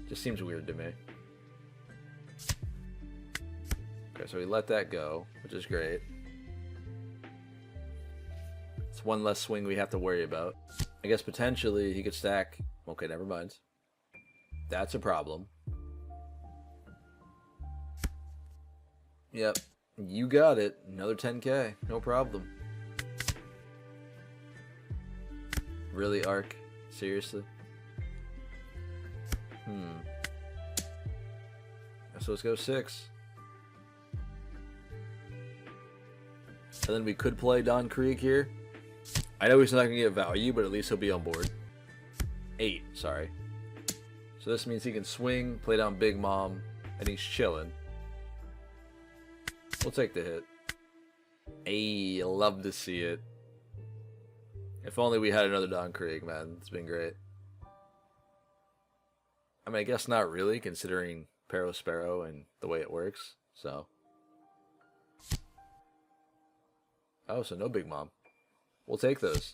Just seems weird to me. Okay, so we let that go, which is great. It's one less swing we have to worry about. I guess potentially he could stack... Okay, never mind. That's a problem. Yep, you got it. Another 10K, no problem. Really, Arc? Seriously? So let's go 6. And then we could play Don Krieg here. I know he's not going to get value, but at least he'll be on board. 8, sorry. So this means he can swing, play down Big Mom, and he's chilling. We'll take the hit. Ayy, love to see it. If only we had another Don Krieg, man. It's been great. I mean, I guess not really, considering Pero Sparrow and the way it works, so. Oh, so no Big Mom. We'll take those.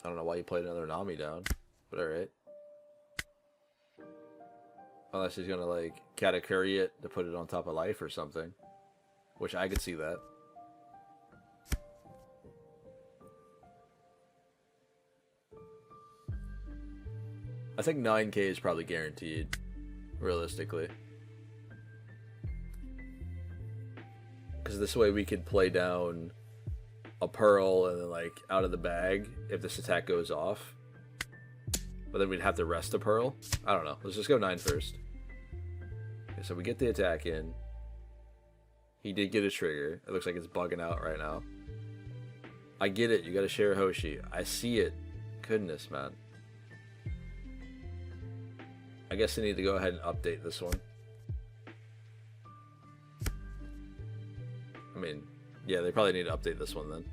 I don't know why you played another Nami down, but alright. Unless he's gonna, like, Katakuri it to put it on top of life or something. Which I could see that. I think 9K is probably guaranteed, realistically. Because this way we could play down a Pearl and then, like, out of the bag if this attack goes off. But then we'd have to rest a Pearl. I don't know. Let's just go 9 first. Okay, so we get the attack in. He did get a trigger. It looks like it's bugging out right now. I get it. You got to share Hoshi. I see it. Goodness, man. I guess I need to go ahead and update this one. I mean, yeah, they probably need to update this one then.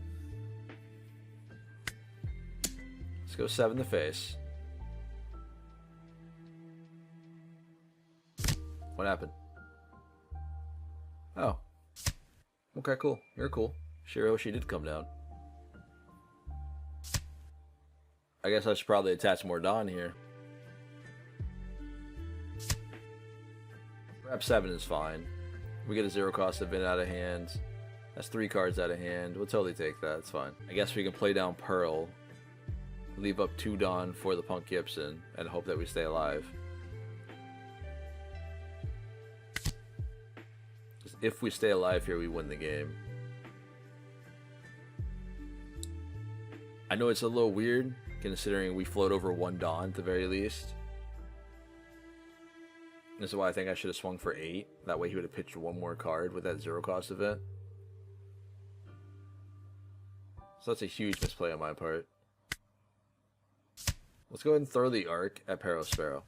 Let's go 7 to face. What happened? Oh. Okay, cool. You're cool. Shiroshi did come down. I guess I should probably attach more Don here. Grab 7 is fine. We get a 0 cost event out of hand. That's 3 cards out of hand. We'll totally take that. It's fine. I guess we can play down Pearl. Leave up 2 Don for the Punk Gibson and hope that we stay alive. If we stay alive here, we win the game. I know it's a little weird, considering we float over 1 Don at the very least. This is why I think I should have swung for 8. That way he would have pitched 1 more card with that 0 cost event. So that's a huge misplay on my part. Let's go ahead and throw the Arc at Pawseplays.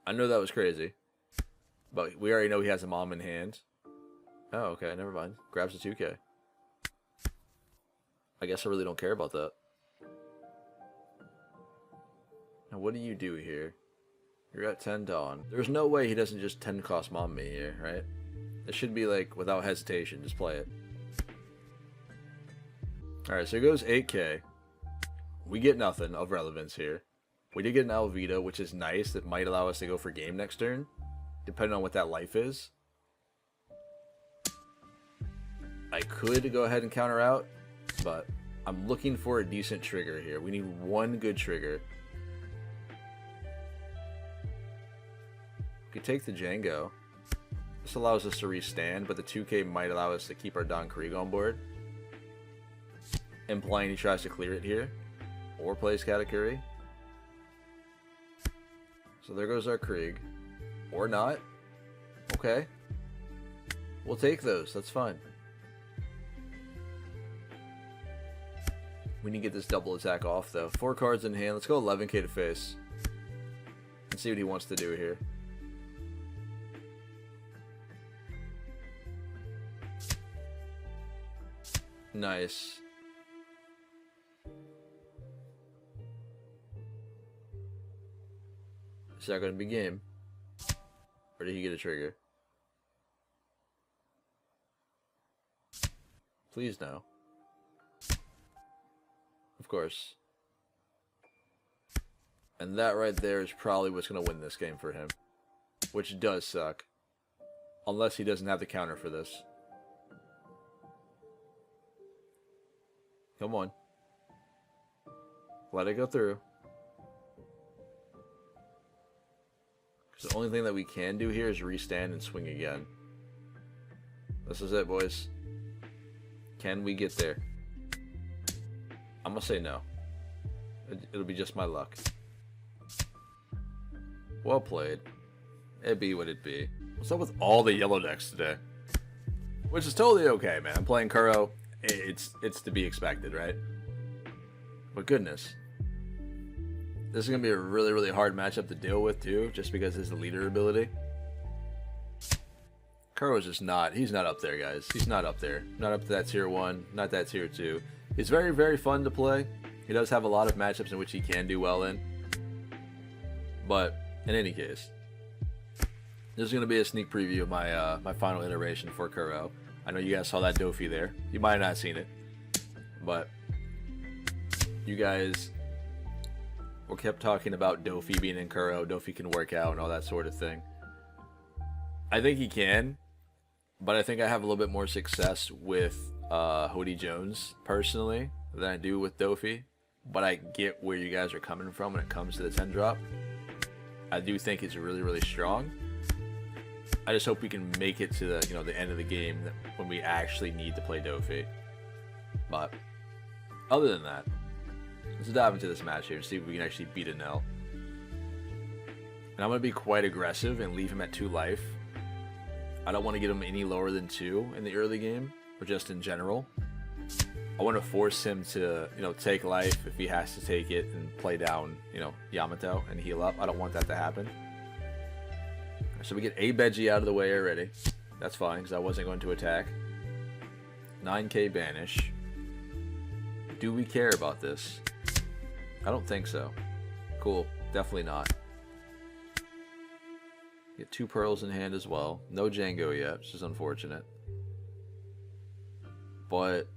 I know that was crazy. But we already know he has a Mom in hand. Oh, okay, never mind. Grabs a 2K. I guess I really don't care about that. Now, what do you do here? You're at 10 Dawn. There's no way he doesn't just 10 cost Mom me here, right? It should be like, without hesitation, just play it. Alright, so it goes 8K. We get nothing of relevance here. We did get an Alvita, which is nice. That might allow us to go for game next turn, depending on what that life is. I could go ahead and counter out, but I'm looking for a decent trigger here. We need 1 good trigger. We could take the Django. This allows us to restand, but the 2K might allow us to keep our Don Krieg on board, implying he tries to clear it here, or plays Katakuri. So there goes our Krieg. Or not. Okay. We'll take those. That's fine. We need to get this double attack off, though. 4 cards in hand. Let's go 11K to face. And see what he wants to do here. Nice. Is that going to be game? Or did he get a trigger? Please no. Of course. And that right there is probably what's going to win this game for him. Which does suck. Unless he doesn't have the counter for this. Come on. Let it go through. Because the only thing that we can do here is restand and swing again. This is it, boys. Can we get there? I'm going to say no. It'll be just my luck. Well played. It be what it be. What's up with all the yellow decks today? Which is totally okay, man. I'm playing Kuro. It's to be expected, right? But goodness. This is going to be a really, really hard matchup to deal with, too, just because of his leader ability. Kuro's just not. He's not up there, guys. He's not up there. Not up to that tier 1, not that tier 2. He's very, very fun to play. He does have a lot of matchups in which he can do well in. But, in any case, this is going to be a sneak preview of my my final iteration for Kuro. I know you guys saw that Dofi there. You might have not seen it. But, you guys were kept talking about Dofi being in Kuro. Dofi can work out and all that sort of thing. I think he can. But I think I have a little bit more success with Hody Jones, personally, than I do with Dofi. But I get where you guys are coming from when it comes to the 10 drop. I do think it's really, really strong. I just hope we can make it to the, the end of the game when we actually need to play Dofi. But other than that, Let's dive into this match here and see if we can actually beat an L. And I'm going to be quite aggressive and leave him at 2 life. I don't want to get him any lower than 2 in the early game, or just in general. I want to force him to, take life if he has to take it and play down, Yamato and heal up. I don't want that to happen. So we get a Beji out of the way already. That's fine, because I wasn't going to attack. 9k banish. Do we care about this? I don't think so. Cool. Definitely not. Get 2 pearls in hand as well. No Django yet, which is unfortunate. But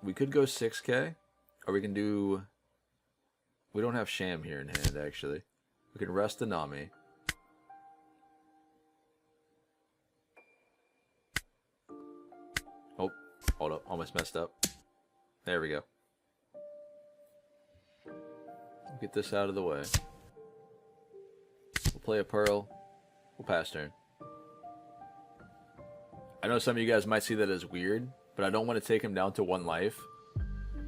we could go 6k, or we can do... We don't have Sham here in hand, actually. We can rest the Nami. Oh, hold up. Almost messed up. There we go. Get this out of the way. We'll play a Pearl. We'll pass turn. I know some of you guys might see that as weird, but I don't want to take him down to 1 life.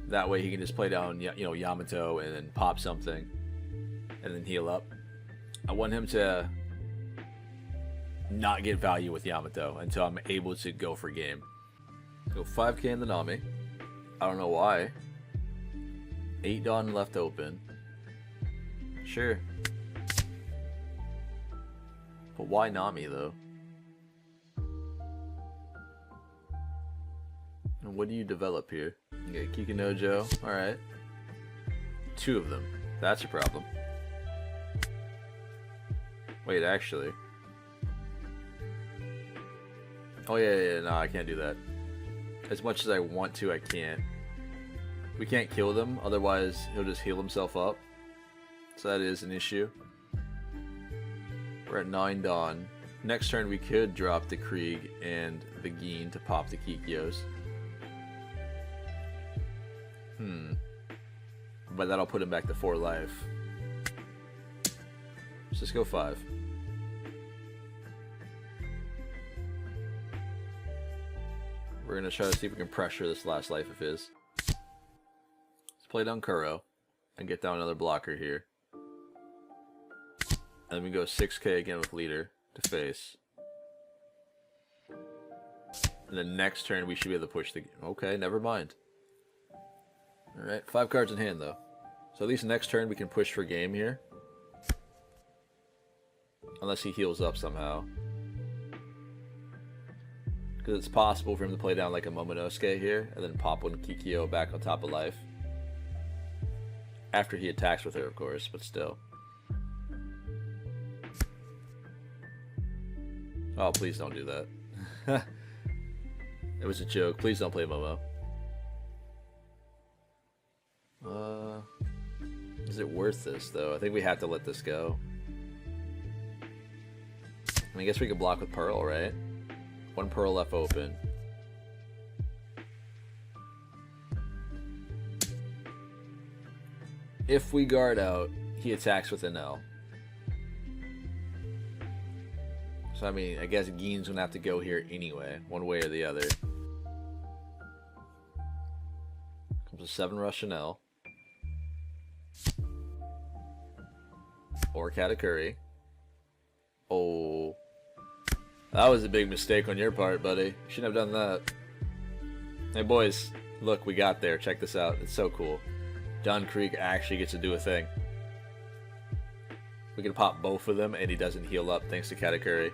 That way he can just play down, Yamato and then pop something and then heal up. I want him to not get value with Yamato until I'm able to go for game. Go 5k in the Nami. I don't know why. 8 Dawn left open. Sure. But why Nami, though? And what do you develop here? Okay, Kikunojo. Alright. 2 of them. That's a problem. Wait, actually. Oh, yeah, no, I can't do that. As much as I want to, I can't. We can't kill them, otherwise he'll just heal himself up. So that is an issue. We're at 9 Dawn. Next turn we could drop the Krieg and the Gin to pop the Kikyos. But that'll put him back to 4 life. Let's just go 5. We're gonna try to see if we can pressure this last life of his. Let's play down Kuro and get down another blocker here. And then we go 6k again with leader to face. And then next turn we should be able to push the... Okay, never mind. Alright, 5 cards in hand though. So at least next turn we can push for game here. Unless he heals up somehow. Because it's possible for him to play down like a Momonosuke here, and then pop 1 Kikyo back on top of life. After he attacks with her, of course, but still. Oh, please don't do that. It was a joke. Please don't play Momo. Is it worth this, though? I think we have to let this go. I guess we could block with Pearl, right? 1 Pearl left open. If we guard out, he attacks with an L. So, I guess Gin's gonna have to go here anyway, one way or the other. Comes a 7 Russian L. Or Katakuri. Oh. That was a big mistake on your part, buddy. You shouldn't have done that. Hey, boys. Look, we got there. Check this out. It's so cool. Don Krieg actually gets to do a thing. We can pop both of them, and he doesn't heal up thanks to Katakuri.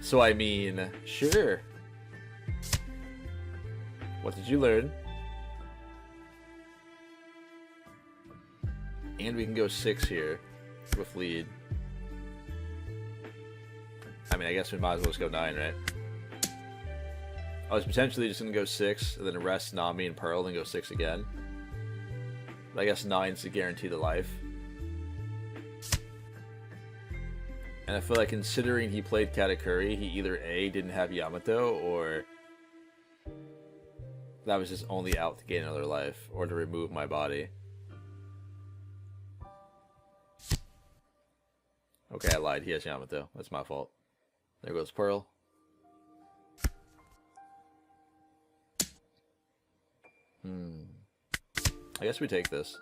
So, sure. What did you learn? And we can go 6 here with lead. I guess we might as well just go 9, right? I was potentially just going to go 6, and then rest Nami and Pearl, and go 6 again. But I guess 9's to guarantee the life. And I feel like considering he played Katakuri, he either A, didn't have Yamato, or that was just only out to gain another life, or to remove my body. Okay, I lied. He has Yamato. That's my fault. There goes Pearl. I guess we take this.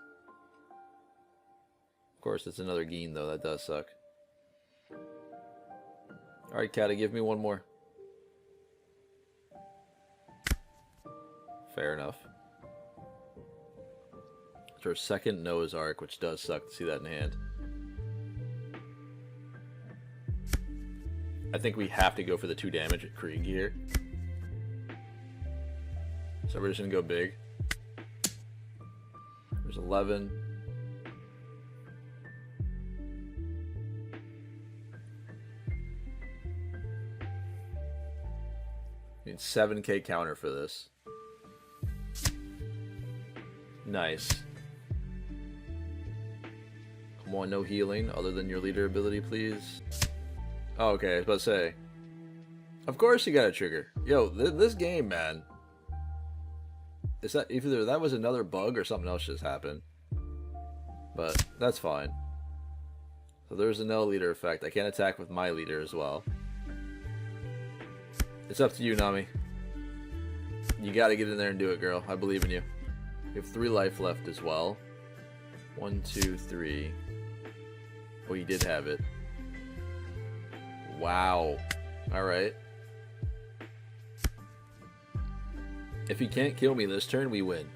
Of course, it's another Gin, though. That does suck. Alright, Catty, give me one more. Fair enough. It's our second Noah's Ark, which does suck to see that in hand. I think we have to go for the 2 damage at Krieg here. So we're just going to go big. There's 11. Need 7k counter for this. Nice. Come on, no healing other than your leader ability, please. Oh, okay, I was about to say. Of course you got a trigger. Yo, this game, man. Is that either that was another bug or something else just happened? But that's fine. So there's a no leader effect. I can't attack with my leader as well. It's up to you, Nami. You gotta get in there and do it, girl. I believe in you. You have 3 life left as well. 1, 2, 3. Well, you did have it. Wow. Alright. If he can't kill me this turn, we win.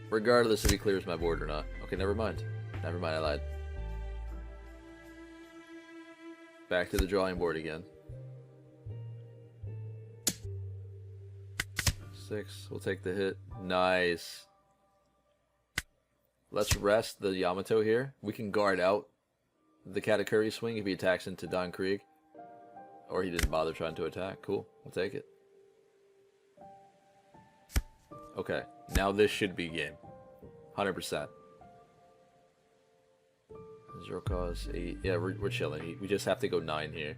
Regardless if he clears my board or not. Okay, never mind. Never mind, I lied. Back to the drawing board again. 6. We'll take the hit. Nice. Let's rest the Yamato here. We can guard out the Katakuri swing if he attacks into Don Krieg. Or he didn't bother trying to attack. Cool. We'll take it. Okay. Now this should be game. 100%. 0 cost, 8. Yeah, we're chilling. We just have to go 9 here.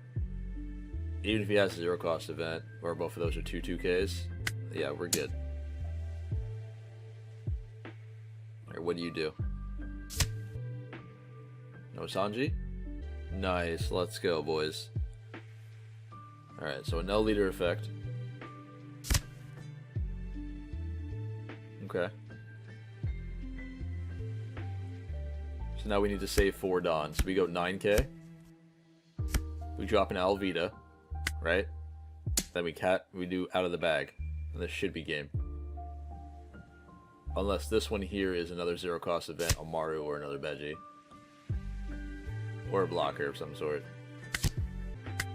Even if he has a 0 cost event, or both of those are 2/2Ks, yeah, we're good. Alright, what do you do? No Sanji? Nice, let's go, boys. Alright, so a no leader effect. Okay. So now we need to save 4 Don. So we go 9k. We drop an Alvita, right? Then we do out of the bag. And this should be game. Unless this one here is another 0 cost event, a Maru or another Beji. Or a blocker of some sort.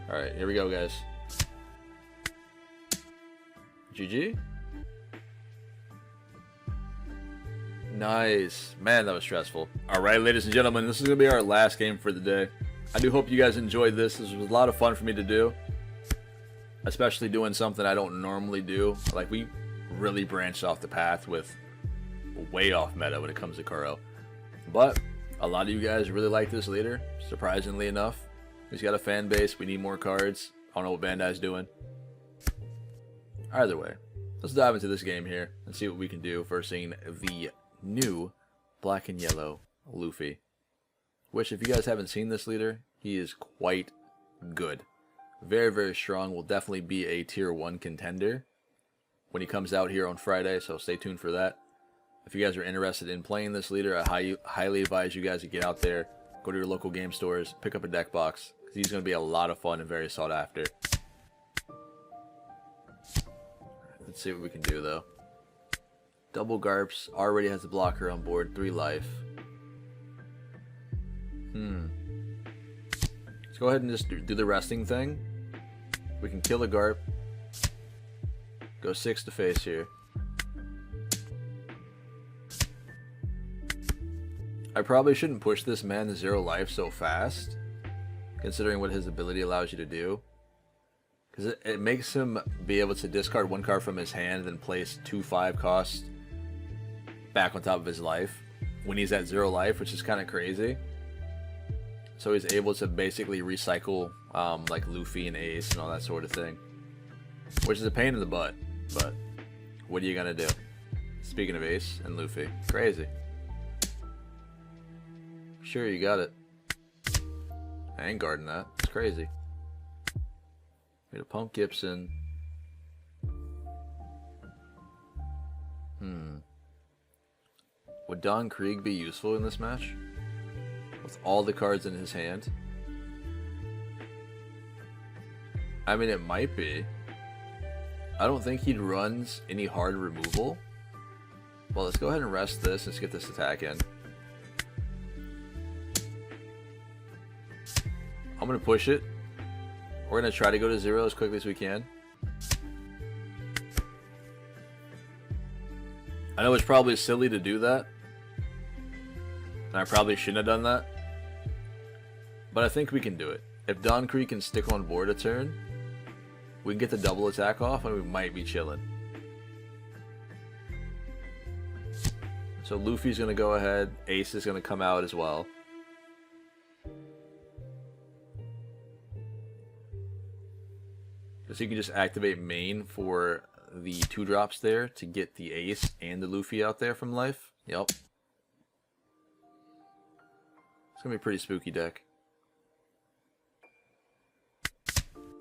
Alright, here we go, guys. GG? Nice. Man, that was stressful. Alright, ladies and gentlemen, this is going to be our last game for the day. I do hope you guys enjoyed this. This was a lot of fun for me to do. Especially doing something I don't normally do. Like, we really branched off the path with way off meta when it comes to Kuro. But a lot of you guys really like this leader, surprisingly enough. He's got a fan base. We need more cards. I don't know what Bandai's doing. Either way, let's dive into this game here and see what we can do versing the new black and yellow Luffy. Which, if you guys haven't seen this leader, he is quite good. Very, very strong. Will definitely be a tier 1 contender when he comes out here on Friday, so stay tuned for that. If you guys are interested in playing this leader, I highly advise you guys to get out there, go to your local game stores, pick up a deck box, because he's going to be a lot of fun and very sought after. Let's see what we can do, though. Double Garps, already has a blocker on board, 3 life. Let's go ahead and just do the resting thing. We can kill the Garp. Go 6 to face here. I probably shouldn't push this man to 0 life so fast, considering what his ability allows you to do. Because it makes him be able to discard 1 card from his hand and then place 2 5 costs back on top of his life when he's at 0 life, which is kind of crazy. So he's able to basically recycle like Luffy and Ace and all that sort of thing, which is a pain in the butt, but what are you gonna do? Speaking of Ace and Luffy, crazy. Sure, you got it. I ain't guarding that. It's crazy. Need a Punk Gibson. Would Don Krieg be useful in this match? With all the cards in his hand? I mean, it might be. I don't think he runs any hard removal. Well, let's go ahead and rest this. Let's get this attack in. I'm going to push it. We're going to try to go to 0 as quickly as we can. I know it's probably silly to do that. And I probably shouldn't have done that. But I think we can do it. If Don Krieg can stick on board a turn, we can get the double attack off and we might be chilling. So Luffy's going to go ahead. Ace is going to come out as well. So you can just activate main for the 2-drops there to get the Ace and the Luffy out there from life. Yep. It's going to be a pretty spooky deck.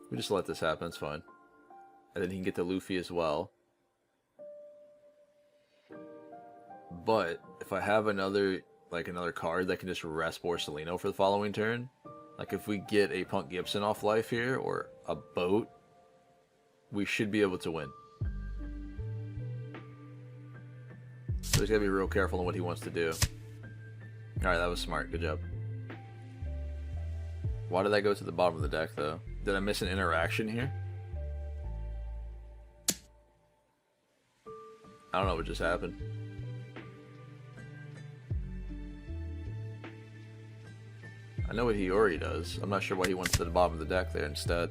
We just let this happen, it's fine. And then he can get the Luffy as well. But if I have another card that can just rest Borsalino for the following turn, like if we get a Punk Gibson off life here or a boat, we should be able to win. So he's gotta be real careful on what he wants to do. Alright, that was smart, good job. Why did that go to the bottom of the deck though? Did I miss an interaction here? I don't know what just happened. I know what Hiyori does. I'm not sure why he went to the bottom of the deck there instead.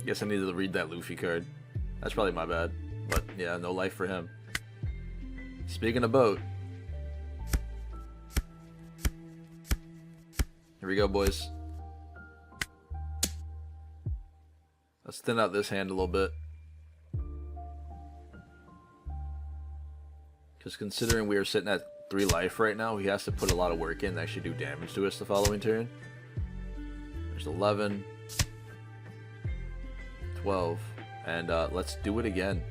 Guess I needed to read that Luffy card. That's probably my bad. But yeah, no life for him. Speaking of boat. Here we go, boys. Let's thin out this hand a little bit. Because considering we are sitting at 3 life right now, he has to put a lot of work in to actually do damage to us the following turn. There's 11. 12. And let's do it again.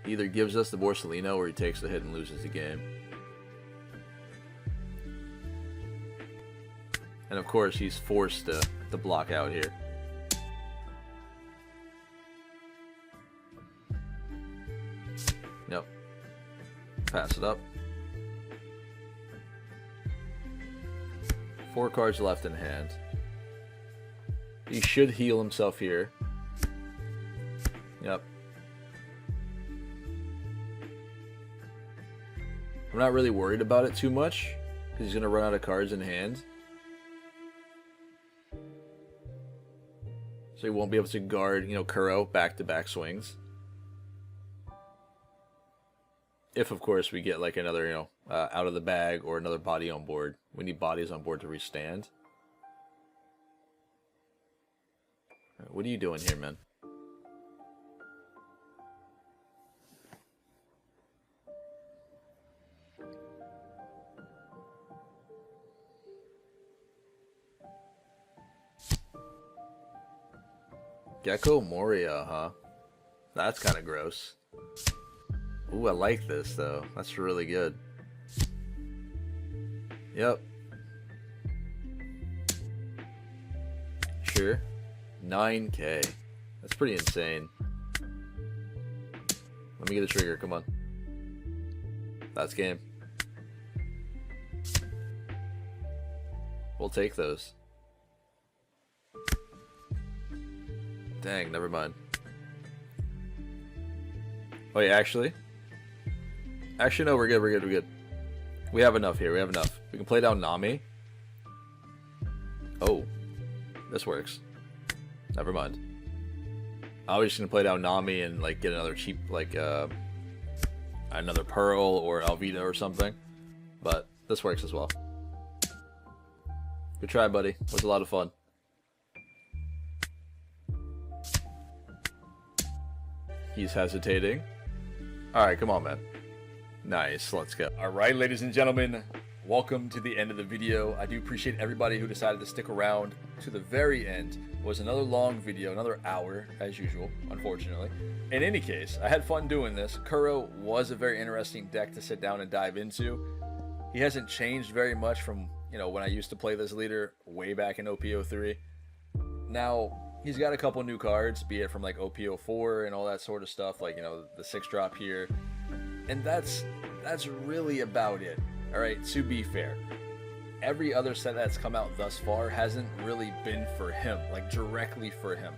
He either gives us the Borsalino or he takes the hit and loses the game. And of course he's forced to block out here. Yep. Pass it up. 4 cards left in hand. He should heal himself here. Yep. I'm not really worried about it too much because he's going to run out of cards in hand. So he won't be able to guard, Kuro back-to-back swings. If, of course, we get like another, out of the bag or another body on board. We need bodies on board to restand. What are you doing here, man? Gecko Moria, huh? That's kind of gross. Ooh, I like this, though. That's really good. Yep. Sure. 9K. That's pretty insane. Let me get a trigger, come on. That's game. We'll take those. Dang, never mind. Oh yeah, actually, no, we're good. We have enough here. We can play down Nami. Oh, this works. Never mind. I was just gonna play down Nami and like get another cheap another Pearl or Alvida or something, but this works as well. Good try, buddy. It was a lot of fun. He's hesitating. Alright, come on, man. Nice, let's go. Alright, ladies and gentlemen, welcome to the end of the video. I do appreciate everybody who decided to stick around to the very end. It was another long video, another hour as usual, unfortunately. In any case, I had fun doing this. Kuro was a very interesting deck to sit down and dive into. He hasn't changed very much from, when I used to play this leader way back in OPO3. Now, he's got a couple new cards, be it from like OPO4 and all that sort of stuff, like, the 6-drop here. And that's really about it. Alright, to be fair, every other set that's come out thus far hasn't really been for him, like directly for him.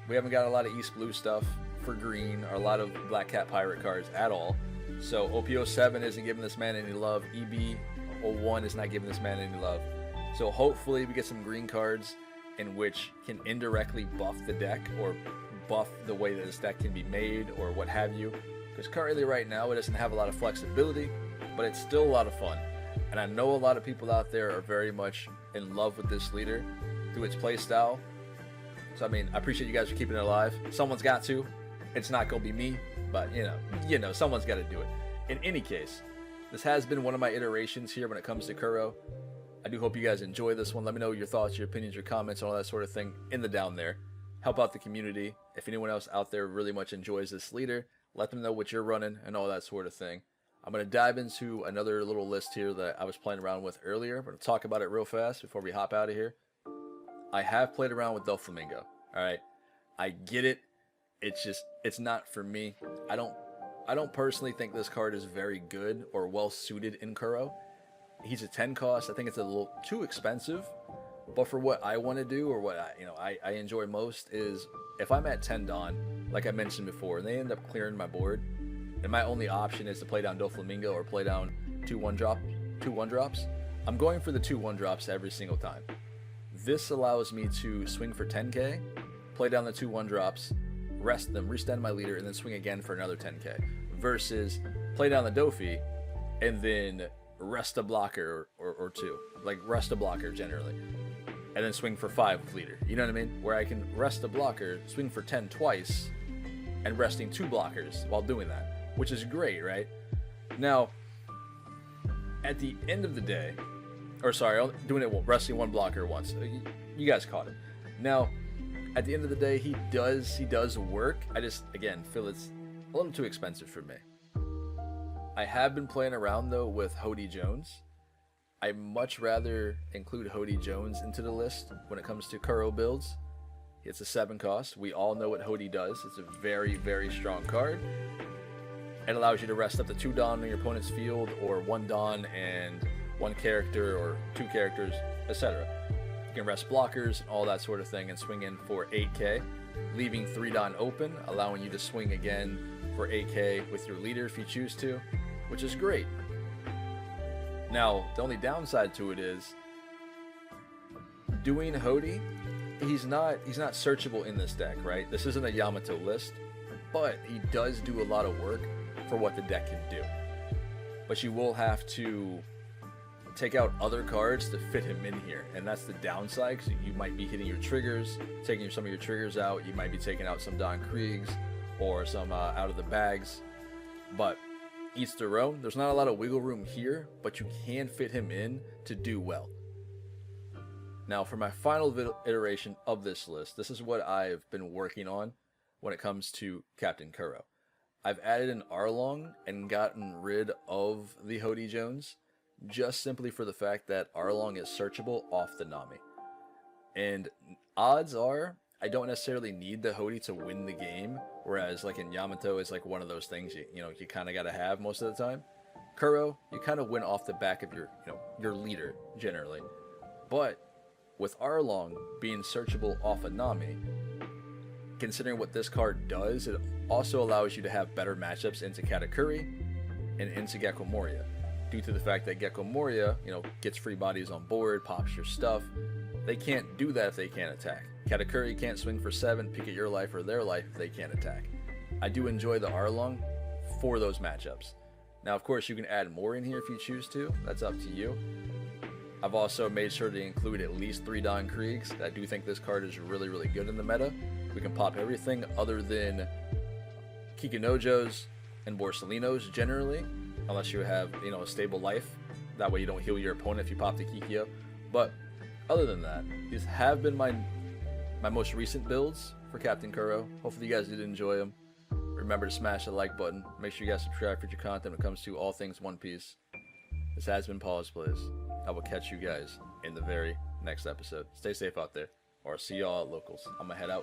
We haven't got a lot of East Blue stuff for green, or a lot of Black Cat Pirate cards at all. So OPO7 isn't giving this man any love, EB01 is not giving this man any love. So hopefully we get some green cards in which can indirectly buff the deck, or buff the way that this deck can be made, or what have you. Because currently right now it doesn't have a lot of flexibility, but it's still a lot of fun. And I know a lot of people out there are very much in love with this leader through its play style. So I appreciate you guys for keeping it alive. Someone's got to. It's not gonna be me, but someone's got to do it. In any case, this has been one of my iterations here when it comes to Kuro. I do hope you guys enjoy this one. Let me know your thoughts, your opinions, your comments, all that sort of thing in the down there. Help out the community. If anyone else out there really much enjoys this leader, let them know what you're running and all that sort of thing. I'm going to dive into another little list here that I was playing around with earlier. I'm going to talk about it real fast before we hop out of here. I have played around with Doflamingo. Alright, I get it. It's not for me. I don't personally think this card is very good or well suited in Kuro. He's a 10 cost. I think it's a little too expensive. But for what I want to do, or what I enjoy most, is if I'm at 10 Don, like I mentioned before, and they end up clearing my board, and my only option is to play down Doflamingo or play down 2 1-drops, I'm going for the 2 1-drops every single time. This allows me to swing for 10k, play down the 2 1-drops, rest them, restand my leader, and then swing again for another 10k, versus play down the Dofi and then rest a blocker or 2, like rest a blocker generally, and then swing for 5 with leader. You know what I mean? Where I can rest a blocker, swing for 10 twice, and resting 2 blockers while doing that, which is great, right? Now, at the end of the day, resting 1 blocker once. You guys caught it. Now, at the end of the day, he does work. I just, again, feel it's a little too expensive for me. I have been playing around, though, with Hody Jones. I much rather include Hody Jones into the list when it comes to Kuro builds. It's a 7 cost. We all know what Hody does. It's a very, very strong card. It allows you to rest up to 2 Don on your opponent's field, or 1 Don and 1 character, or 2 characters, etc. You can rest blockers and all that sort of thing and swing in for 8k, leaving 3 Don open, allowing you to swing again for 8k with your leader if you choose to, which is great. Now, the only downside to it is doing Hody, he's not searchable in this deck, right? This isn't a Yamato list, but he does do a lot of work for what the deck can do. But you will have to take out other cards to fit him in here, and that's the downside, because you might be hitting your triggers, taking some of your triggers out. You might be taking out some Don Kriegs or some out of the bags, but each their own. There's not a lot of wiggle room here, but you can fit him in to do well. Now, for my final iteration of this list, this is what I've been working on when it comes to Captain Kuro. I've added an Arlong and gotten rid of the Hody Jones, just simply for the fact that Arlong is searchable off the Nami. And odds are, I don't necessarily need the Hody to win the game, whereas like in Yamato, it's like one of those things you kind of got to have most of the time. Kuro, you kind of win off the back of your leader, generally. But with Arlong being searchable off a Nami, considering what this card does, it also allows you to have better matchups into Katakuri and into Gecko Moria, due to the fact that Gecko Moria, gets free bodies on board, pops your stuff. They can't do that if they can't attack. Katakuri can't swing for 7, peek at your life or their life if they can't attack. I do enjoy the Arlong for those matchups. Now, of course, you can add more in here if you choose to. That's up to you. I've also made sure to include at least 3 Don Kriegs. I do think this card is really, really good in the meta. We can pop everything other than Kikinojos and Borsalinos generally, unless you have, a stable life. That way you don't heal your opponent if you pop the Kikyo. But other than that, these have been my most recent builds for Captain Kuro. Hopefully you guys did enjoy them. Remember to smash the like button. Make sure you guys subscribe for your content when it comes to all things One Piece. This has been Pawseplays. I will catch you guys in the very next episode. Stay safe out there, or see y'all at locals. I'm gonna head out.